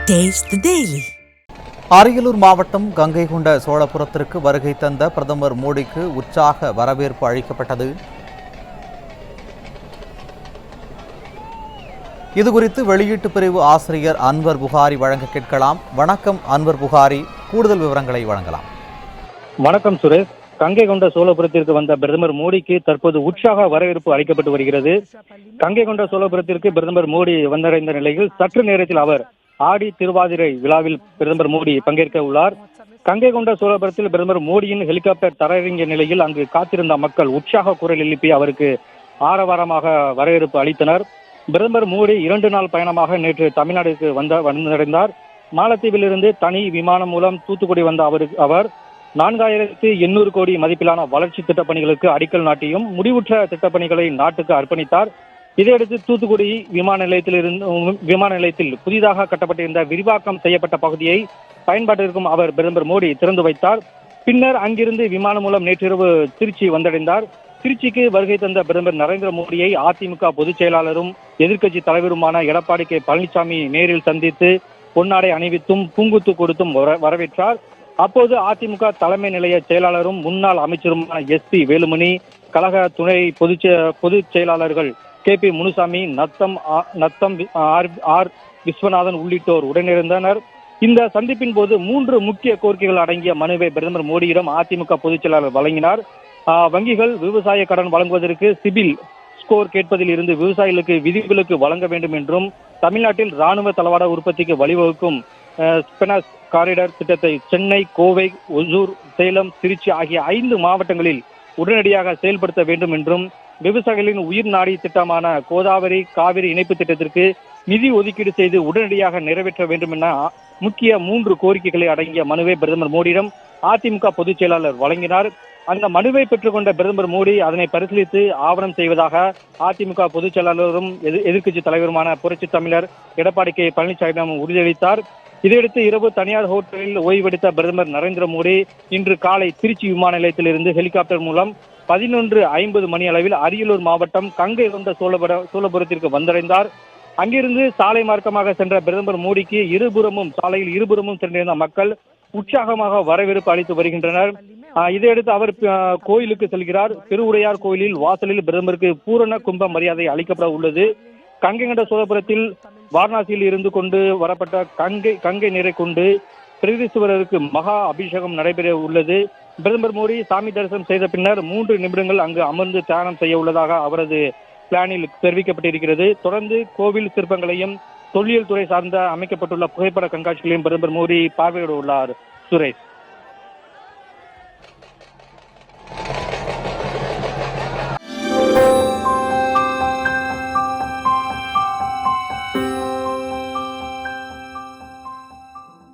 Taste the Daily. Ariyalur மாவட்டம் கங்கை கொண்ட சோழபுரத்திற்கு வருகை தந்த பிரதமர் மோடிக்கு உற்சாக வரவேற்பு அளிக்கப்பட்டது. இதுகுறித்து வெளியீட்டு பிரிவு ஆசிரியர் அன்வர் புகாரி வழங்க கேட்கலாம். வணக்கம் அன்வர் புகாரி, கூடுதல் விவரங்களை வழங்கலாம். வணக்கம் சுரேஷ். கங்கை கொண்ட சோழபுரத்திற்கு வந்த பிரதமர் மோடிக்கு தற்போது உற்சாக வரவேற்பு அளிக்கப்பட்டு வருகிறது. கங்கை கொண்ட சோழபுரத்திற்கு பிரதமர் மோடி வந்தடைந்த நிலையில் சற்று நேரத்தில் அவர் ஆடி திருவாதிரை விழாவில் பிரதமர் மோடி பங்கேற்க உள்ளார். கங்கை கொண்ட சோழபுரத்தில் பிரதமர் மோடியின் ஹெலிகாப்டர் தரையிறங்கிய நிலையில் அங்கு காத்திருந்த மக்கள் உற்சாக குரல் எழுப்பி அவருக்கு ஆரவாரமாக வரவேற்பு அளித்தனர். பிரதமர் மோடி 2 நாள் பயணமாக நேற்று தமிழ்நாடுக்கு வந்தடைந்தார். மாலத்தீவிலிருந்து தனி விமானம் மூலம் தூத்துக்குடி வந்த அவர் 4800 கோடி மதிப்பிலான வளர்ச்சி திட்டப்பணிகளுக்கு அடிக்கல் நாட்டியும் முடிவுற்ற திட்டப்பணிகளை நாட்டுக்கு அர்ப்பணித்தார். இதையடுத்து தூத்துக்குடி விமான நிலையத்தில் புதிதாக கட்டப்பட்டிருந்த விரிவாக்கம் செய்யப்பட்ட பகுதியை பயன்பாட்டிற்கும் அவர் பிரதமர் மோடி திறந்து வைத்தார். பின்னர் அங்கிருந்து விமானம் மூலம் நேற்றிரவு திருச்சி வந்தடைந்தார். திருச்சிக்கு வருகை தந்த பிரதமர் நரேந்திர மோடியை அதிமுக பொதுச் செயலாளரும் எதிர்க்கட்சி தலைவருமான எடப்பாடி கே பழனிசாமி நேரில் சந்தித்து பொன்னாடை அணிவித்தும் பூங்குத்து கொடுத்தும் வரவேற்றார். அப்போது அதிமுக தலைமை நிலைய செயலாளரும் முன்னாள் அமைச்சருமான SP வேலுமணி, கழக துணை பொதுச் செயலாளர்கள் KP முனுசாமி, நத்தம் ஆர் விஸ்வநாதன் உள்ளிட்டோர் உடனிருந்தனர். இந்த சந்திப்பின் போது 3 முக்கிய கோரிக்கைகள் அடங்கிய மனுவை பிரதமர் மோடியிடம் அதிமுக பொதுச் செயலாளர் வழங்கினார். வங்கிகள் விவசாய கடன் வழங்குவதற்கு சிபில் ஸ்கோர் கேட்பதில் இருந்து விவசாயிகளுக்கு விதிவிலக்கு வழங்க வேண்டும் என்றும், தமிழ்நாட்டில் ராணுவ தளவாட உற்பத்திக்கு வழிவகுக்கும் ஸ்பெனஸ் காரிடார் திட்டத்தை சென்னை, கோவை, ஒசூர், சேலம், திருச்சி ஆகிய 5 மாவட்டங்களில் உடனடியாக செயல்படுத்த வேண்டும் என்றும், விவசாயிகளின் உயிர் நாடி திட்டமான கோதாவரி காவிரி இணைப்பு திட்டத்திற்கு நிதி ஒதுக்கீடு செய்து உடனடியாக நிறைவேற்ற வேண்டும் என முக்கிய 3 கோரிக்கைகளை அடங்கிய மனுவை பிரதமர் மோடியிடம் அதிமுக பொதுச் செயலாளர் வழங்கினார். அந்த மனுவை பெற்றுக்கொண்ட பிரதமர் மோடி அதனை பரிசீலித்து ஆவணம் செய்வதாக அதிமுக பொதுச் செயலாளரும் எதிர்க்கட்சி தலைவருமான புரட்சித் தமிழர் எடப்பாடி கே பழனிசாமியிடம் உறுதியளித்தார். இதையடுத்து இரவு தனியார் ஹோட்டலில் ஓய்வெடுத்த பிரதமர் நரேந்திர மோடி இன்று காலை திருச்சி விமான நிலையத்திலிருந்து ஹெலிகாப்டர் மூலம் 11:50 மணி அளவில் அரியலூர் மாவட்டம் கங்கை கொண்ட சோழபுரத்திற்கு வந்தடைந்தார். அங்கிருந்து சாலை மார்க்கமாக சென்ற பிரதமர் மோடிக்கு சாலையில் இருபுறமும் சென்றிருந்த மக்கள் உற்சாகமாக வரவேற்பு அளித்து வருகின்றனர். இதையடுத்து அவர் கோயிலுக்கு செல்கிறார். திருவுடையார் கோயிலில் வாசலில் பிரதமருக்கு பூரண கும்ப மரியாதை அளிக்கப்பட உள்ளது. கங்கை கொண்ட சோழபுரத்தில் வாரணாசியில் இருந்து கொண்டு வரப்பட்ட கங்கை நீரை கொண்டு பிரகதீஸ்வரருக்கு மகா அபிஷேகம் நடைபெற உள்ளது. பிரதமர் மோடி சாமி தரிசனம் செய்த பின்னர் 3 நிமிடங்கள் அங்கு அமர்ந்து தியானம் செய்ய உள்ளதாக அவரது பிளானில் தெரிவிக்கப்பட்டிருக்கிறது. தொடர்ந்து கோவில் சிற்பங்களையும் தொல்லியல் துறை சார்ந்த அமைக்கப்பட்டுள்ள புகைப்பட கண்காட்சிகளையும் பிரதமர் மோடி பார்வையிட உள்ளார். சுரேஷ்.